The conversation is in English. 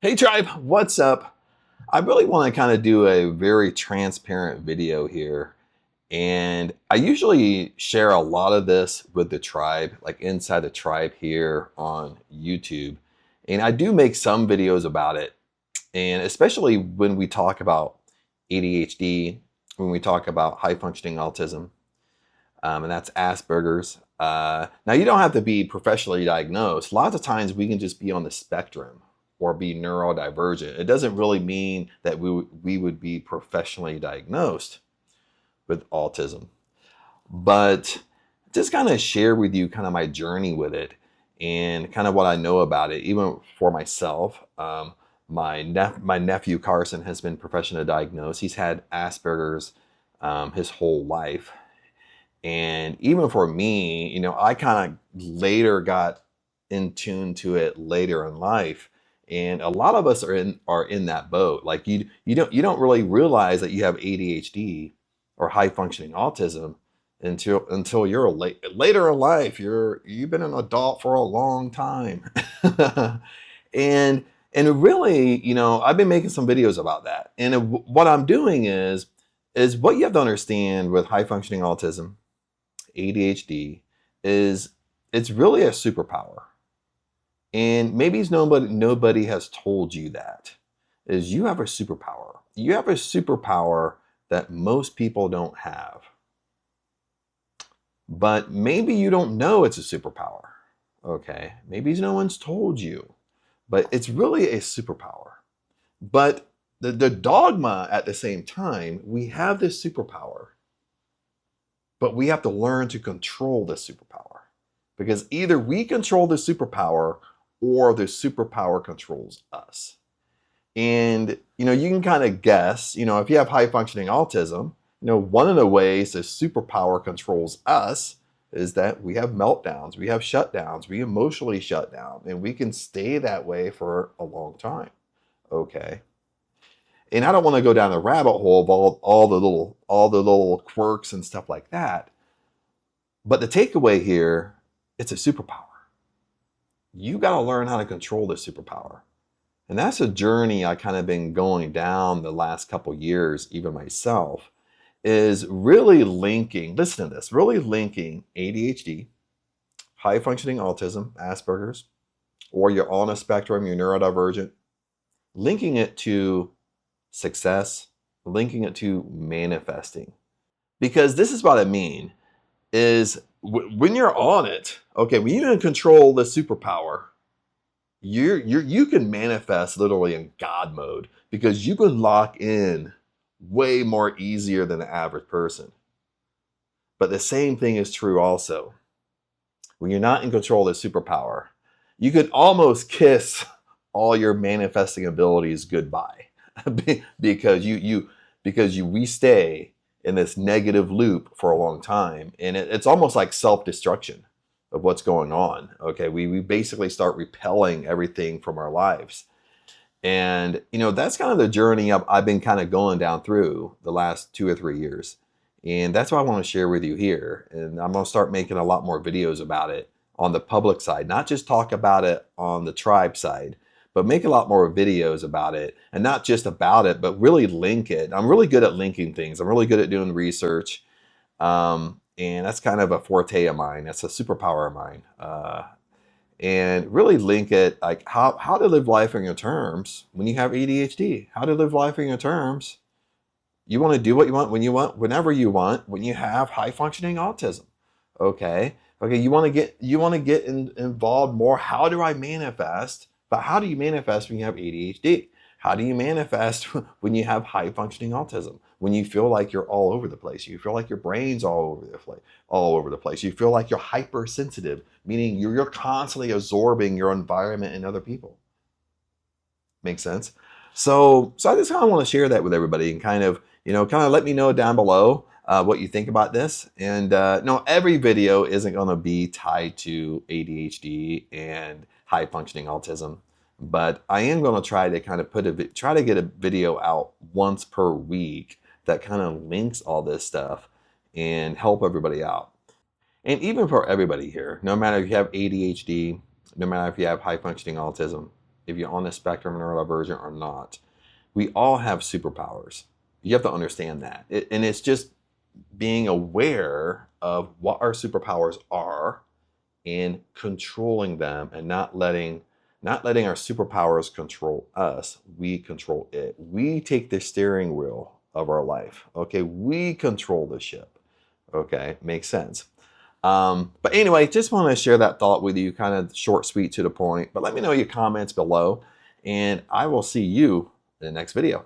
Hey tribe, what's up? I really want to kind of do a very transparent video here. And I usually share a lot of this with the tribe, like inside the tribe here on YouTube. And I do make some videos about it. And especially when we talk about ADHD, when we talk about high functioning autism, and that's Asperger's. Now, you don't have to be professionally diagnosed. Lots of times we can just be on the spectrum or be neurodivergent. It doesn't really mean that we would be professionally diagnosed with autism. But just kind of share with you kind of my journey with it and kind of what I know about it, even for myself. My nephew Carson has been professionally diagnosed. He's had Asperger's his whole life. And even for me, I kind of later got in tune to it later in life. And a lot of us are in that boat. Like you don't really realize that you have ADHD or high functioning autism until you're later in life. You've been an adult for a long time. and really, I've been making some videos about that. And what I'm doing is what you have to understand with high functioning autism, ADHD, is it's really a superpower. And maybe nobody has told you that, is you have a superpower. You have a superpower that most people don't have. But maybe you don't know it's a superpower. Okay, maybe no one's told you, but it's really a superpower. But the dogma at the same time, we have this superpower, but we have to learn to control the superpower, because either we control the superpower or the superpower controls us. And, you can kind of guess, if you have high functioning autism, one of the ways the superpower controls us is that we have meltdowns, we have shutdowns, we emotionally shut down, and we can stay that way for a long time. Okay. And I don't want to go down the rabbit hole of all the little quirks and stuff like that. But the takeaway here, it's a superpower. You got to learn how to control the superpower. And that's a journey I kind of been going down the last couple years, even myself, is really linking, listen to this, really linking ADHD, high functioning autism, Asperger's, or you're on a spectrum, you're neurodivergent, linking it to success, linking it to manifesting. Because this is what I mean, is when you're on it, okay, when you can control the superpower, you can manifest literally in God mode, because you can lock in way more easier than the average person. But the same thing is true also. When you're not in control of the superpower, you can almost kiss all your manifesting abilities goodbye, because we stay in this negative loop for a long time, and it's almost like self-destruction of what's going on. Okay, we basically start repelling everything from our lives. And that's kind of the journey I've been kind of going down through the last 2 or 3 years. And that's what I want to share with you here. And I'm going to start making a lot more videos about it on the public side, not just talk about it on the tribe side, but make a lot more videos about it. And not just about it, but really link it. I'm really good at linking things. I'm really good at doing research. And that's kind of a forte of mine. That's a superpower of mine. And really link it, like how to live life on your terms when you have ADHD. How to live life on your terms. You want to do what you want, when you want, whenever you want, when you have high functioning autism. Okay. You want to get involved more. How do I manifest? But how do you manifest when you have ADHD? How do you manifest when you have high functioning autism? When you feel like you're all over the place, you feel like your brain's all over the place. You feel like you're hypersensitive, meaning you're constantly absorbing your environment and other people. Make sense? So I just kind of want to share that with everybody and kind of let me know down below what you think about this. And no, every video isn't going to be tied to ADHD and high functioning autism. But I am going to try to kind of try to get a video out once per week that kind of links all this stuff and help everybody out. And even for everybody here, no matter if you have ADHD, no matter if you have high functioning autism, if you're on the spectrum, neurodivergent or not. We all have superpowers. You have to understand that. And it's just being aware of what our superpowers are and controlling them, and not letting our superpowers control us. We control it. We take the steering wheel of our life. Okay, we control the ship. Okay, makes sense. But anyway, just want to share that thought with you, kind of short, sweet, to the point. But let me know your comments below, and I will see you in the next video.